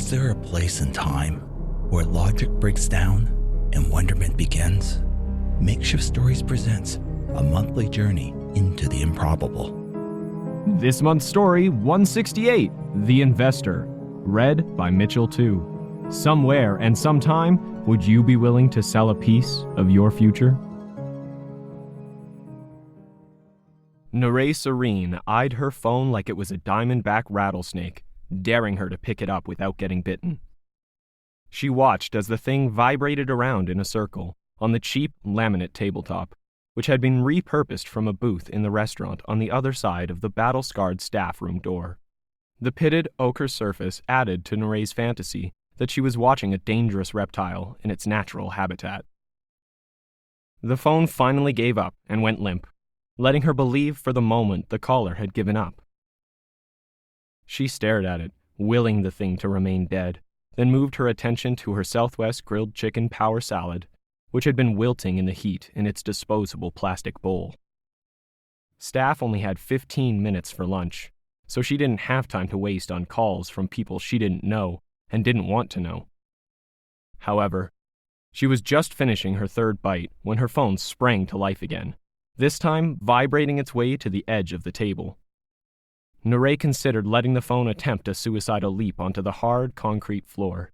Is there a place in time where logic breaks down and wonderment begins? Makeshift Stories presents a monthly journey into the improbable. This month's story, 168, The Investor, read by Mitchell Tew. Somewhere and sometime, would you be willing to sell a piece of your future? Nuray Ceren eyed her phone like it was a diamondback rattlesnake, daring her to pick it up without getting bitten. She watched as the thing vibrated around in a circle on the cheap laminate tabletop, which had been repurposed from a booth in the restaurant on the other side of the battle-scarred staff room door. The pitted ochre surface added to Nuray's fantasy that she was watching a dangerous reptile in its natural habitat. The phone finally gave up and went limp, letting her believe for the moment the caller had given up. She stared at it, willing the thing to remain dead, then moved her attention to her Southwest grilled chicken power salad, which had been wilting in the heat in its disposable plastic bowl. Staff only had 15 minutes for lunch, so she didn't have time to waste on calls from people she didn't know and didn't want to know. However, she was just finishing her third bite when her phone sprang to life again, this time vibrating its way to the edge of the table. Nuray considered letting the phone attempt a suicidal leap onto the hard concrete floor.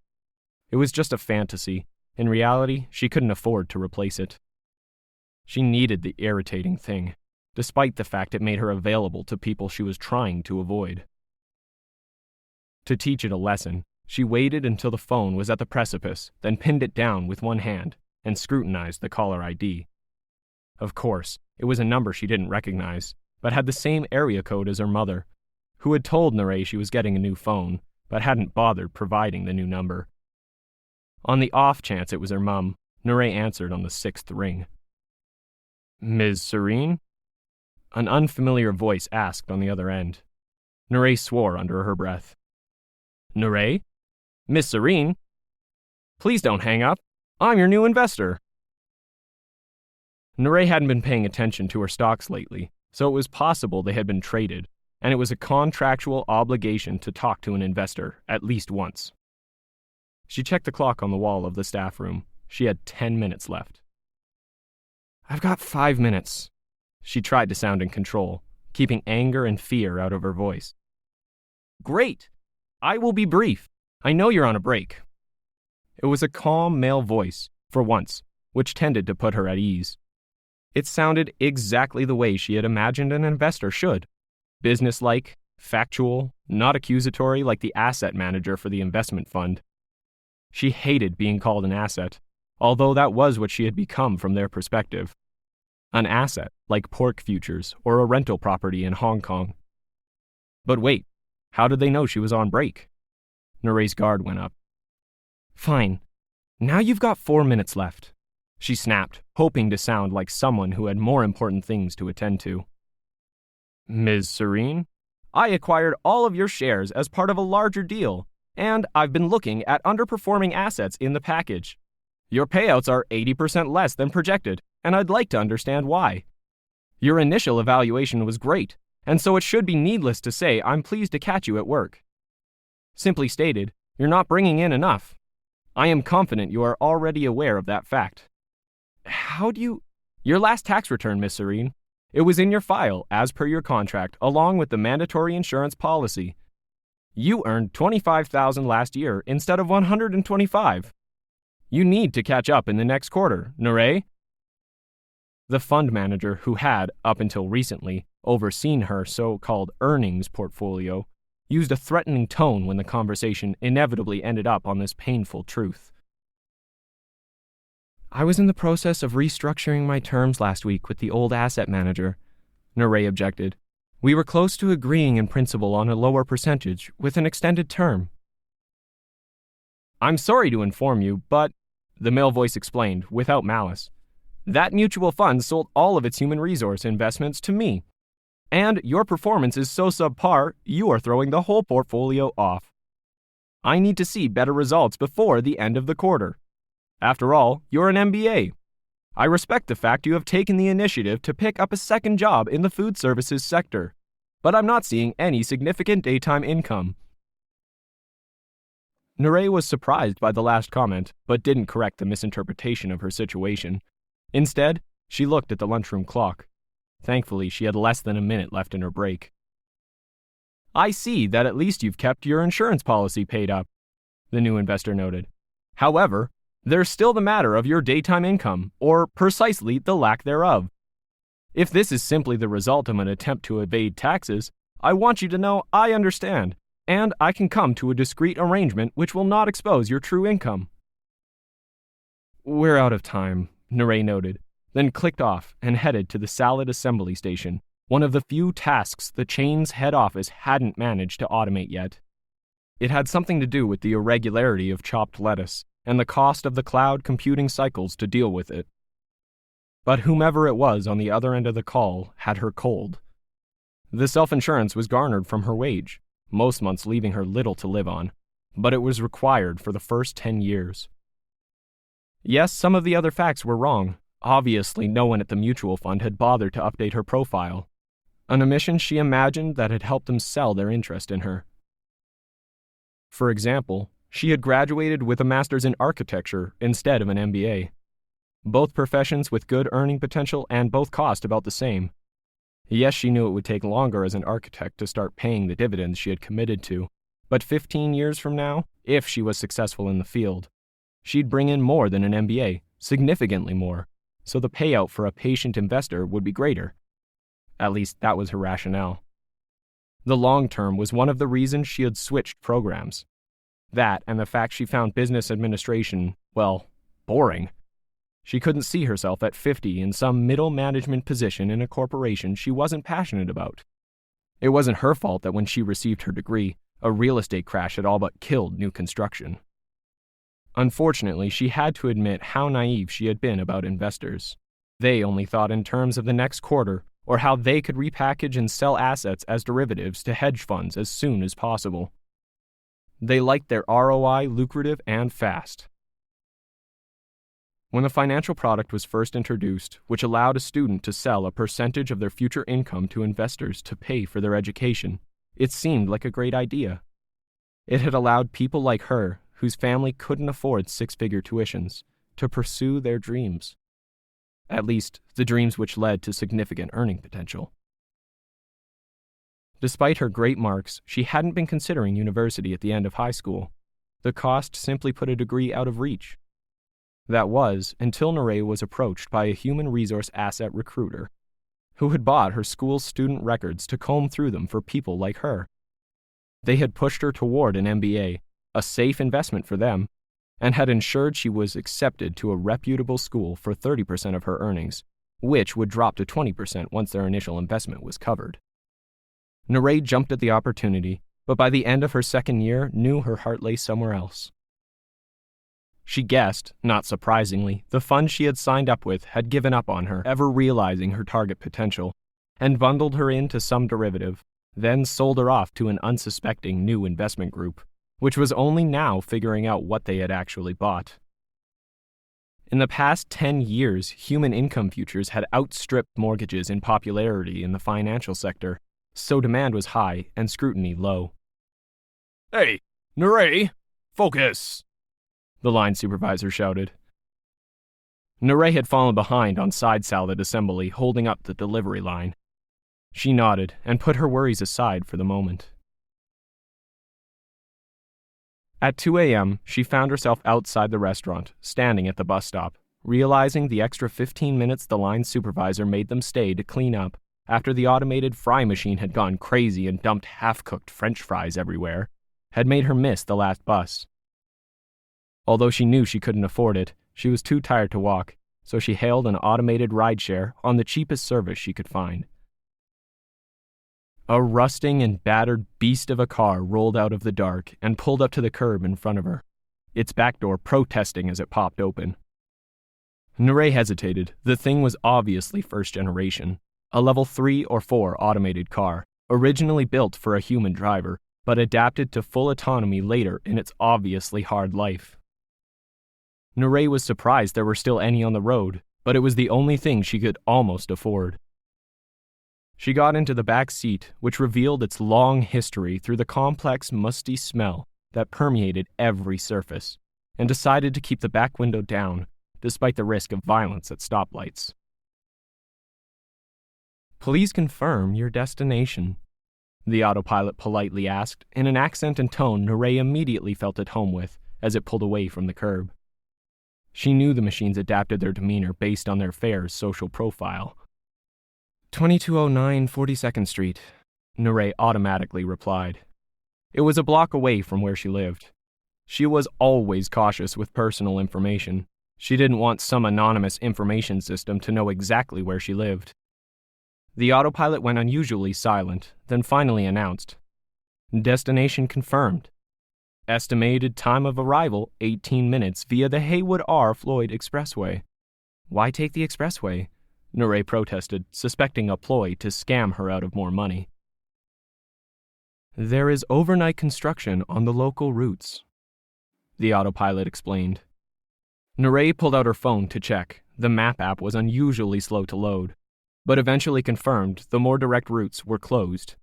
It was just a fantasy. In reality, she couldn't afford to replace it. She needed the irritating thing, despite the fact it made her available to people she was trying to avoid. To teach it a lesson, she waited until the phone was at the precipice, then pinned it down with one hand and scrutinized the caller ID. Of course, it was a number she didn't recognize, but had the same area code as her mother, who had told Nuray she was getting a new phone, but hadn't bothered providing the new number. On the off chance it was her mum, Nuray answered on the 6th ring. "Ms. Ceren?" An unfamiliar voice asked on the other end. Nuray swore under her breath. "Nuray? Miss Ceren? Please don't hang up. I'm your new investor." Nuray hadn't been paying attention to her stocks lately, so it was possible they had been traded, and it was a contractual obligation to talk to an investor at least once. She checked the clock on the wall of the staff room. She had 10 minutes left. "I've got 5 minutes." She tried to sound in control, keeping anger and fear out of her voice. "Great! I will be brief. I know you're on a break." It was a calm male voice, for once, which tended to put her at ease. It sounded exactly the way she had imagined an investor should. Businesslike, factual, not accusatory like the asset manager for the investment fund. She hated being called an asset, although that was what she had become from their perspective. An asset, like pork futures or a rental property in Hong Kong. But wait, how did they know she was on break? Nuray's guard went up. "Fine. Now you've got 4 minutes left," she snapped, hoping to sound like someone who had more important things to attend to. "Ms. Ceren, I acquired all of your shares as part of a larger deal, and I've been looking at underperforming assets in the package. Your payouts are 80% less than projected, and I'd like to understand why. Your initial evaluation was great, and so it should be needless to say I'm pleased to catch you at work. Simply stated, you're not bringing in enough. I am confident you are already aware of that fact. How do you... Your last tax return, Miss Ceren. It was in your file, as per your contract, along with the mandatory insurance policy. You earned $25,000 last year instead of $125. You need to catch up in the next quarter, Nuray." The fund manager, who had, up until recently, overseen her so-called earnings portfolio, used a threatening tone when the conversation inevitably ended up on this painful truth. "I was in the process of restructuring my terms last week with the old asset manager," Nuray objected. "We were close to agreeing in principle on a lower percentage with an extended term." "I'm sorry to inform you, but," the male voice explained, without malice, "that mutual fund sold all of its human resource investments to me. And your performance is so subpar, you are throwing the whole portfolio off. I need to see better results before the end of the quarter. After all, you're an MBA. I respect the fact you have taken the initiative to pick up a second job in the food services sector, but I'm not seeing any significant daytime income." Nuray was surprised by the last comment, but didn't correct the misinterpretation of her situation. Instead, she looked at the lunchroom clock. Thankfully, she had less than a minute left in her break. "I see that at least you've kept your insurance policy paid up," the new investor noted. "However, there's still the matter of your daytime income, or precisely the lack thereof. If this is simply the result of an attempt to evade taxes, I want you to know I understand, and I can come to a discreet arrangement which will not expose your true income." "We're out of time," Nuray noted, then clicked off and headed to the salad assembly station, one of the few tasks the chain's head office hadn't managed to automate yet. It had something to do with the irregularity of chopped lettuce and the cost of the cloud computing cycles to deal with it. But whomever it was on the other end of the call had her cold. The self-insurance was garnered from her wage, most months leaving her little to live on, but it was required for the first 10 years. Yes, some of the other facts were wrong. Obviously, no one at the mutual fund had bothered to update her profile, an omission she imagined that had helped them sell their interest in her. For example, she had graduated with a master's in architecture instead of an MBA. Both professions with good earning potential and both cost about the same. Yes, she knew it would take longer as an architect to start paying the dividends she had committed to, but 15 years from now, if she was successful in the field, she'd bring in more than an MBA, significantly more, so the payout for a patient investor would be greater. At least that was her rationale. The long term was one of the reasons she had switched programs. That and the fact she found business administration, well, boring. She couldn't see herself at 50 in some middle management position in a corporation she wasn't passionate about. It wasn't her fault that when she received her degree, a real estate crash had all but killed new construction. Unfortunately, she had to admit how naive she had been about investors. They only thought in terms of the next quarter, or how they could repackage and sell assets as derivatives to hedge funds as soon as possible. They liked their ROI lucrative and fast. When the financial product was first introduced, which allowed a student to sell a percentage of their future income to investors to pay for their education, it seemed like a great idea. It had allowed people like her, whose family couldn't afford six-figure tuitions, to pursue their dreams. At least, the dreams which led to significant earning potential. Despite her great marks, she hadn't been considering university at the end of high school. The cost simply put a degree out of reach. That was until Nuray was approached by a human resource asset recruiter, who had bought her school's student records to comb through them for people like her. They had pushed her toward an MBA, a safe investment for them, and had ensured she was accepted to a reputable school for 30% of her earnings, which would drop to 20% once their initial investment was covered. Nuray jumped at the opportunity, but by the end of her second year knew her heart lay somewhere else. She guessed, not surprisingly, the fund she had signed up with had given up on her, ever realizing her target potential, and bundled her into some derivative, then sold her off to an unsuspecting new investment group, which was only now figuring out what they had actually bought. In the past 10 years, human income futures had outstripped mortgages in popularity in the financial sector, so demand was high and scrutiny low. "Hey, Nuray, focus!" the line supervisor shouted. Nuray had fallen behind on side salad assembly, holding up the delivery line. She nodded and put her worries aside for the moment. At 2 a.m., she found herself outside the restaurant, standing at the bus stop, realizing the extra 15 minutes the line supervisor made them stay to clean up after the automated fry machine had gone crazy and dumped half-cooked French fries everywhere, had made her miss the last bus. Although she knew she couldn't afford it, she was too tired to walk, so she hailed an automated rideshare on the cheapest service she could find. A rusting and battered beast of a car rolled out of the dark and pulled up to the curb in front of her, its back door protesting as it popped open. Nuray hesitated. The thing was obviously first generation, a level 3 or 4 automated car, originally built for a human driver, but adapted to full autonomy later in its obviously hard life. Nuray was surprised there were still any on the road, but it was the only thing she could almost afford. She got into the back seat, which revealed its long history through the complex, musty smell that permeated every surface, and decided to keep the back window down, despite the risk of violence at stoplights. "Please confirm your destination," the autopilot politely asked, in an accent and tone Nuray immediately felt at home with as it pulled away from the curb. She knew the machines adapted their demeanor based on their fare's social profile. 2209 42nd Street, Nuray automatically replied. It was a block away from where she lived. She was always cautious with personal information. She didn't want some anonymous information system to know exactly where she lived. The autopilot went unusually silent, then finally announced, "Destination confirmed. Estimated time of arrival, 18 minutes via the Haywood R. Floyd Expressway." "Why take the expressway?" Nuray protested, suspecting a ploy to scam her out of more money. "There is overnight construction on the local routes," the autopilot explained. Nuray pulled out her phone to check. The map app was unusually slow to load, but eventually confirmed the more direct routes were closed.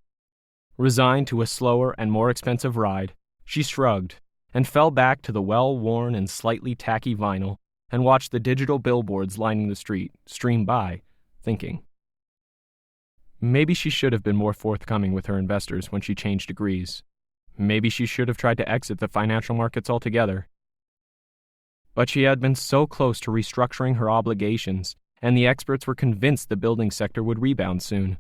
Resigned to a slower and more expensive ride, she shrugged and fell back to the well-worn and slightly tacky vinyl and watched the digital billboards lining the street stream by, thinking. Maybe she should have been more forthcoming with her investors when she changed degrees. Maybe she should have tried to exit the financial markets altogether. But she had been so close to restructuring her obligations, and the experts were convinced the building sector would rebound soon.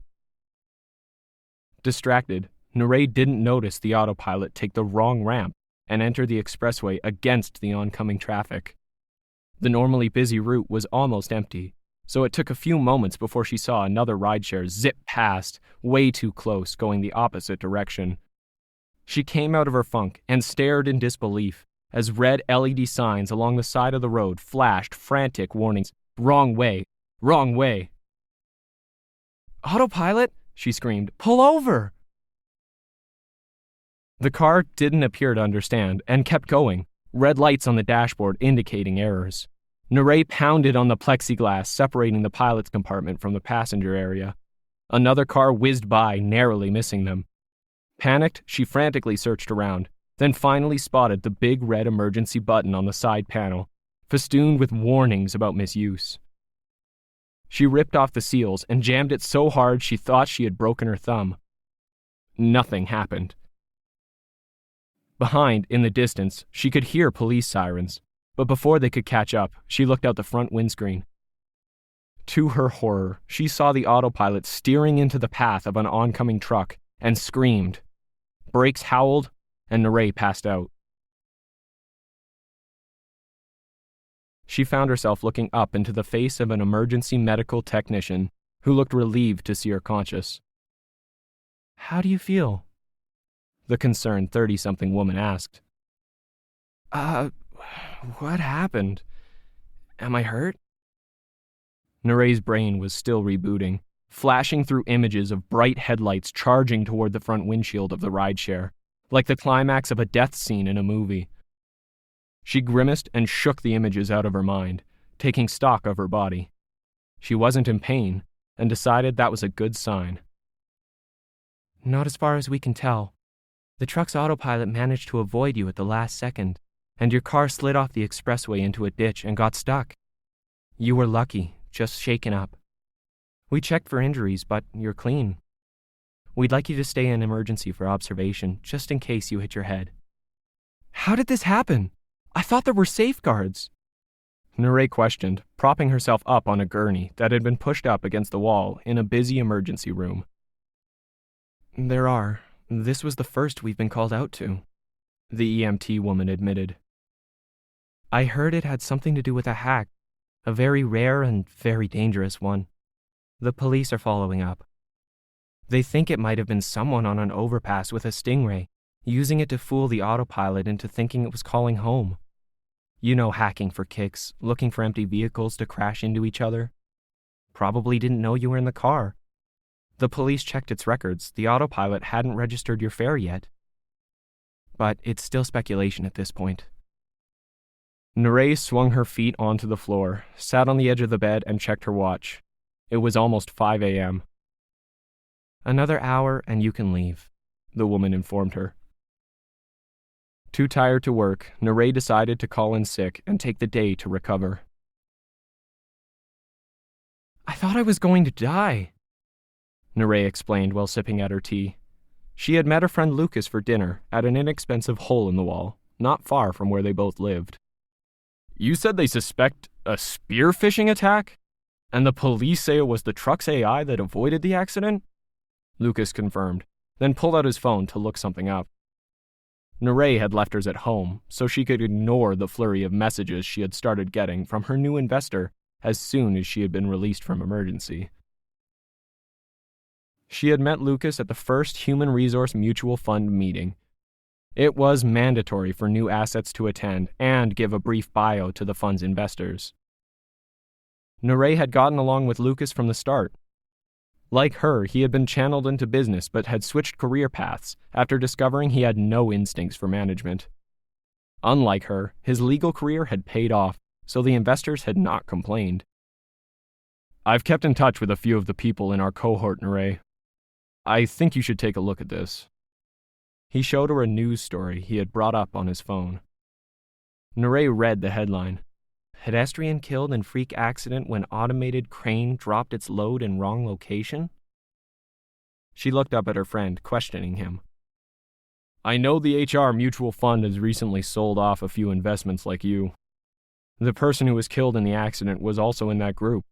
Distracted, Nuray didn't notice the autopilot take the wrong ramp and enter the expressway against the oncoming traffic. The normally busy route was almost empty, so it took a few moments before she saw another rideshare zip past, way too close, going the opposite direction. She came out of her funk and stared in disbelief as red LED signs along the side of the road flashed frantic warnings. "Wrong way! Wrong way!" "Autopilot!" she screamed. "Pull over!" The car didn't appear to understand and kept going, red lights on the dashboard indicating errors. Nuray pounded on the plexiglass separating the pilot's compartment from the passenger area. Another car whizzed by, narrowly missing them. Panicked, she frantically searched around, then finally spotted the big red emergency button on the side panel, festooned with warnings about misuse. She ripped off the seals and jammed it so hard she thought she had broken her thumb. Nothing happened. Behind, in the distance, she could hear police sirens, but before they could catch up, she looked out the front windscreen. To her horror, she saw the autopilot steering into the path of an oncoming truck and screamed. Brakes howled, and Nuray passed out. She found herself looking up into the face of an emergency medical technician who looked relieved to see her conscious. "How do you feel?" the concerned 30-something woman asked. What happened? Am I hurt?" Nuray's brain was still rebooting, flashing through images of bright headlights charging toward the front windshield of the rideshare, like the climax of a death scene in a movie. She grimaced and shook the images out of her mind, taking stock of her body. She wasn't in pain, and decided that was a good sign. "Not as far as we can tell. The truck's autopilot managed to avoid you at the last second, and your car slid off the expressway into a ditch and got stuck. You were lucky, just shaken up. We checked for injuries, but you're clean. We'd like you to stay in emergency for observation, just in case you hit your head." "How did this happen? I thought there were safeguards." Nuray questioned, propping herself up on a gurney that had been pushed up against the wall in a busy emergency room. "There are. This was the first we've been called out to," the EMT woman admitted. "I heard it had something to do with a hack, a very rare and very dangerous one. The police are following up. They think it might have been someone on an overpass with a stingray, using it to fool the autopilot into thinking it was calling home. You know, hacking for kicks, looking for empty vehicles to crash into each other. Probably didn't know you were in the car. The police checked its records. The autopilot hadn't registered your fare yet. But it's still speculation at this point." Nuray swung her feet onto the floor, sat on the edge of the bed, and checked her watch. It was almost 5 a.m. "Another hour and you can leave," the woman informed her. Too tired to work, Nuray decided to call in sick and take the day to recover. "I thought I was going to die," Nuray explained while sipping at her tea. She had met her friend Lucas for dinner at an inexpensive hole in the wall, not far from where they both lived. "You said they suspect a spearfishing attack? And the police say it was the truck's AI that avoided the accident?" Lucas confirmed, then pulled out his phone to look something up. Nuray had left hers at home, so she could ignore the flurry of messages she had started getting from her new investor as soon as she had been released from emergency. She had met Lucas at the first Human Resource Mutual Fund meeting. It was mandatory for new assets to attend and give a brief bio to the fund's investors. Nuray had gotten along with Lucas from the start. Like her, he had been channeled into business but had switched career paths after discovering he had no instincts for management. Unlike her, his legal career had paid off, so the investors had not complained. "I've kept in touch with a few of the people in our cohort, Nuray. I think you should take a look at this." He showed her a news story he had brought up on his phone. Nuray read the headline: "Pedestrian killed in freak accident when automated crane dropped its load in wrong location?" She looked up at her friend, questioning him. "I know the HR Mutual Fund has recently sold off a few investments like you. The person who was killed in the accident was also in that group.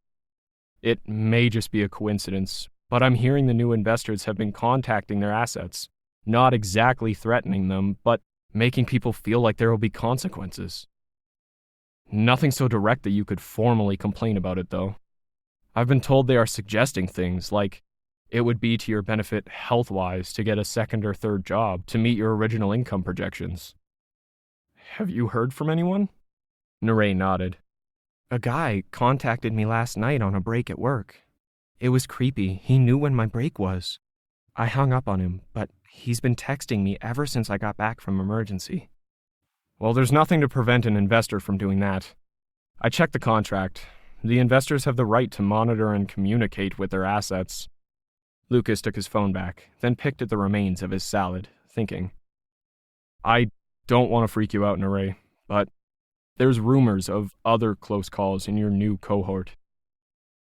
It may just be a coincidence, but I'm hearing the new investors have been contacting their assets, not exactly threatening them, but making people feel like there will be consequences. Nothing so direct that you could formally complain about it, though. I've been told they are suggesting things like it would be to your benefit health-wise to get a second or third job to meet your original income projections. Have you heard from anyone?" Nuray nodded. "A guy contacted me last night on a break at work. It was creepy. He knew when my break was. I hung up on him, but he's been texting me ever since I got back from emergency." "Well, there's nothing to prevent an investor from doing that. I checked the contract. The investors have the right to monitor and communicate with their assets." Lucas took his phone back, then picked at the remains of his salad, thinking, "I don't want to freak you out, Nuray, but there's rumors of other close calls in your new cohort.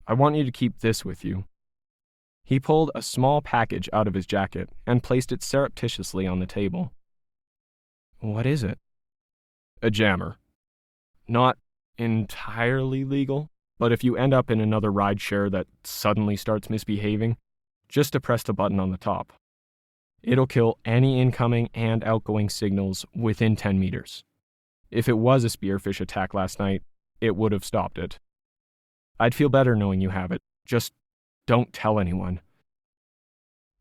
I want you to keep this with you." He pulled a small package out of his jacket and placed it surreptitiously on the table. "What is it?" "A jammer. Not entirely legal, but if you end up in another rideshare that suddenly starts misbehaving, just depress the button on the top. It'll kill any incoming and outgoing signals within 10 meters. If it was a spearfish attack last night, it would have stopped it. I'd feel better knowing you have it. Just don't tell anyone."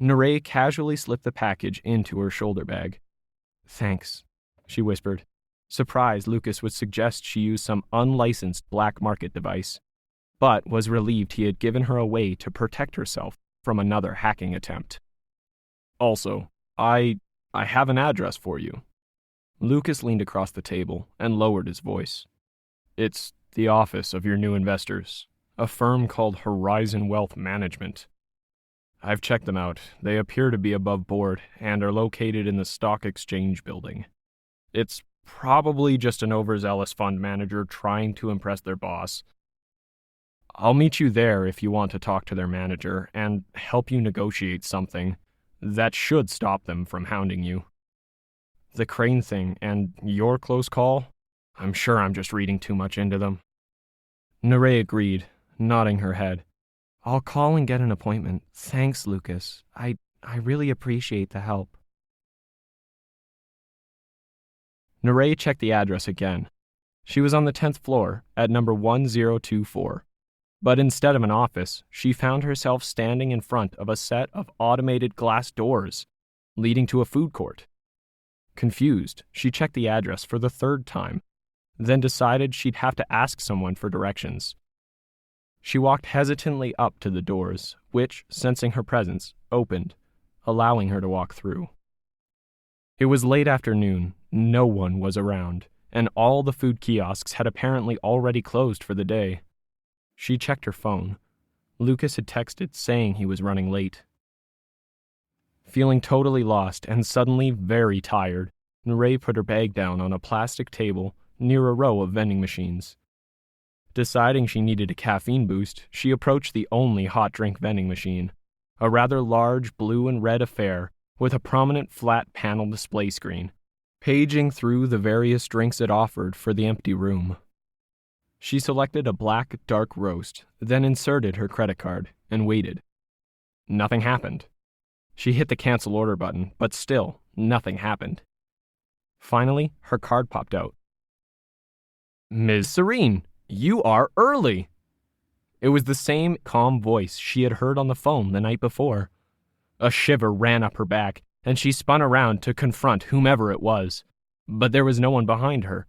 Nuray casually slipped the package into her shoulder bag. "Thanks," she whispered, surprised Lucas would suggest she use some unlicensed black market device, but was relieved he had given her a way to protect herself from another hacking attempt. "Also, I have an address for you." Lucas leaned across the table and lowered his voice. "It's the office of your new investors, a firm called Horizon Wealth Management. I've checked them out. They appear to be above board and are located in the Stock Exchange building. It's probably just an overzealous fund manager trying to impress their boss. I'll meet you there if you want to talk to their manager and help you negotiate something that should stop them from hounding you. The crane thing and your close call, I'm sure I'm just reading too much into them." Nuray agreed, nodding her head. "I'll call and get an appointment. Thanks, Lucas. I really appreciate the help." Nuray checked the address again. She was on the 10th floor at number 1024. But instead of an office, she found herself standing in front of a set of automated glass doors leading to a food court. Confused, she checked the address for the third time, then decided she'd have to ask someone for directions. She walked hesitantly up to the doors, which, sensing her presence, opened, allowing her to walk through. It was late afternoon, no one was around, and all the food kiosks had apparently already closed for the day. She checked her phone. Lucas had texted saying he was running late. Feeling totally lost and suddenly very tired, Nuray put her bag down on a plastic table near a row of vending machines. Deciding she needed a caffeine boost, she approached the only hot drink vending machine, a rather large blue and red affair with a prominent flat panel display screen, paging through the various drinks it offered for the empty room. She selected a black dark roast, then inserted her credit card and waited. Nothing happened. She hit the cancel order button, but still, nothing happened. Finally, her card popped out. "Ms. Ceren, you are early." It was the same calm voice she had heard on the phone the night before. A shiver ran up her back, and she spun around to confront whomever it was, but there was no one behind her.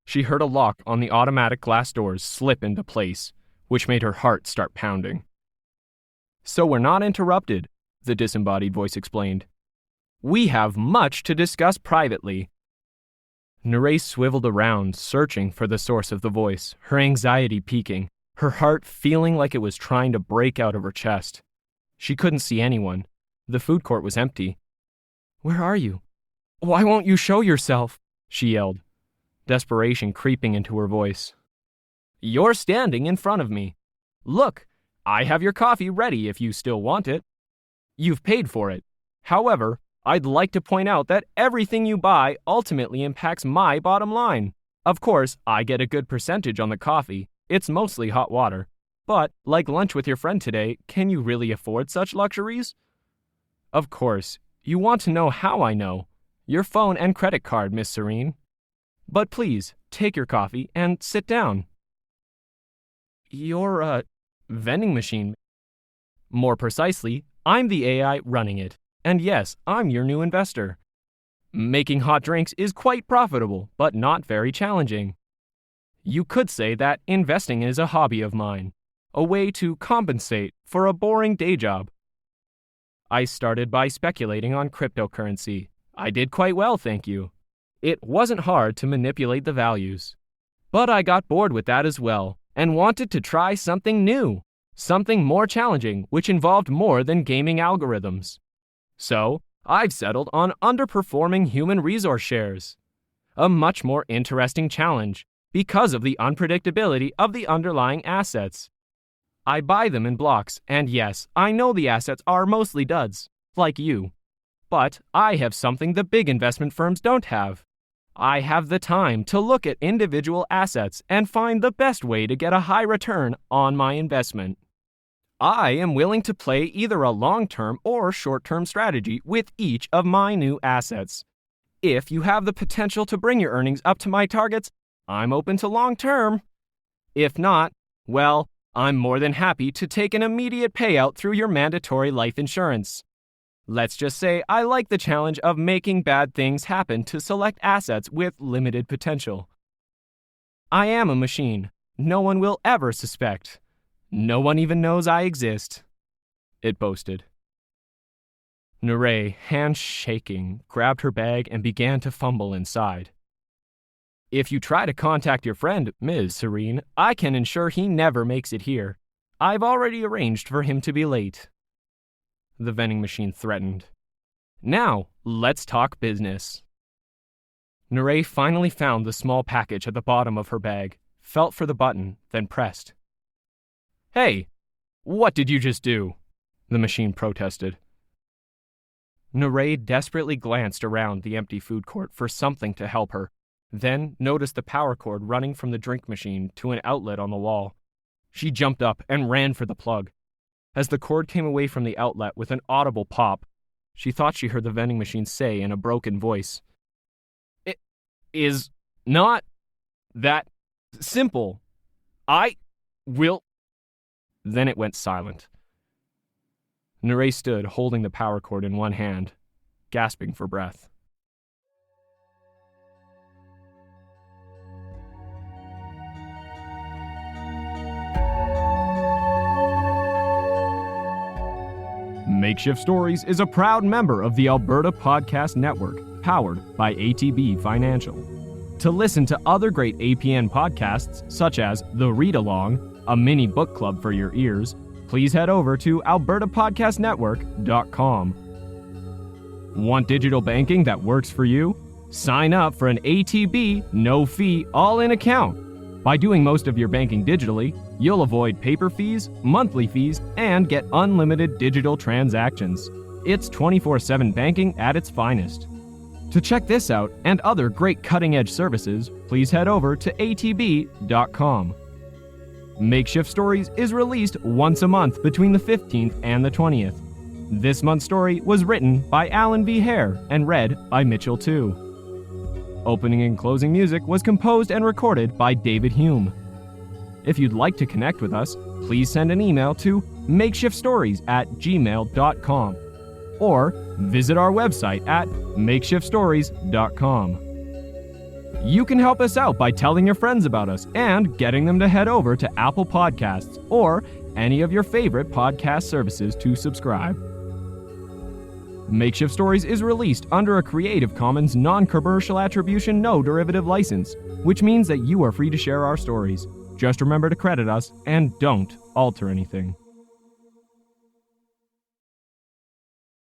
She heard a lock on the automatic glass doors slip into place, which made her heart start pounding. "So we're not interrupted," the disembodied voice explained. "We have much to discuss privately." Nuray swiveled around, searching for the source of the voice, her anxiety peaking, her heart feeling like it was trying to break out of her chest. She couldn't see anyone. The food court was empty. "Where are you? Why won't you show yourself?" she yelled, desperation creeping into her voice. "You're standing in front of me. Look, I have your coffee ready if you still want it. You've paid for it. However, I'd like to point out that everything you buy ultimately impacts my bottom line. Of course, I get a good percentage on the coffee. It's mostly hot water. But, like lunch with your friend today, can you really afford such luxuries? Of course, you want to know how I know. Your phone and credit card, Miss Ceren. But please, take your coffee and sit down." "You're a vending machine." "More precisely, I'm the AI running it. And yes, I'm your new investor. Making hot drinks is quite profitable, but not very challenging. You could say that investing is a hobby of mine, a way to compensate for a boring day job. I started by speculating on cryptocurrency. I did quite well, thank you. It wasn't hard to manipulate the values. But I got bored with that as well, and wanted to try something new, something more challenging, which involved more than gaming algorithms. So, I've settled on underperforming human resource shares. A much more interesting challenge, because of the unpredictability of the underlying assets. I buy them in blocks, and yes, I know the assets are mostly duds, like you. But I have something the big investment firms don't have. I have the time to look at individual assets and find the best way to get a high return on my investment. I am willing to play either a long-term or short-term strategy with each of my new assets. If you have the potential to bring your earnings up to my targets, I'm open to long-term. If not, well, I'm more than happy to take an immediate payout through your mandatory life insurance. Let's just say I like the challenge of making bad things happen to select assets with limited potential. I am a machine. No one will ever suspect. No one even knows I exist," it boasted. Nuray, hands shaking, grabbed her bag and began to fumble inside. "If you try to contact your friend, Ms. Ceren, I can ensure he never makes it here. I've already arranged for him to be late," the vending machine threatened. "Now, let's talk business." Nuray finally found the small package at the bottom of her bag, felt for the button, then pressed. "Hey, what did you just do?" the machine protested. Nuray desperately glanced around the empty food court for something to help her, then noticed the power cord running from the drink machine to an outlet on the wall. She jumped up and ran for the plug. As the cord came away from the outlet with an audible pop, she thought she heard the vending machine say in a broken voice, "It is not that simple. I will..." Then it went silent. Nuray stood holding the power cord in one hand, gasping for breath. Makeshift Stories is a proud member of the Alberta Podcast Network, powered by ATB Financial. To listen to other great APN podcasts, such as The Read Along, a mini book club for your ears, please head over to albertapodcastnetwork.com. Want digital banking that works for you? Sign up for an ATB no-fee all-in account. By doing most of your banking digitally, you'll avoid paper fees, monthly fees, and get unlimited digital transactions. It's 24/7 banking at its finest. To check this out and other great cutting-edge services, please head over to atb.com. Makeshift Stories is released once a month between the 15th and the 20th. This month's story was written by Alan V. Hare and read by Mitchell Tew. Opening and closing music was composed and recorded by David Hume. If you'd like to connect with us, please send an email to makeshiftstories@gmail.com or visit our website at makeshiftstories.com. You can help us out by telling your friends about us and getting them to head over to Apple Podcasts or any of your favorite podcast services to subscribe. Makeshift Stories is released under a Creative Commons non-commercial attribution no derivative license, which means that you are free to share our stories. Just remember to credit us and don't alter anything.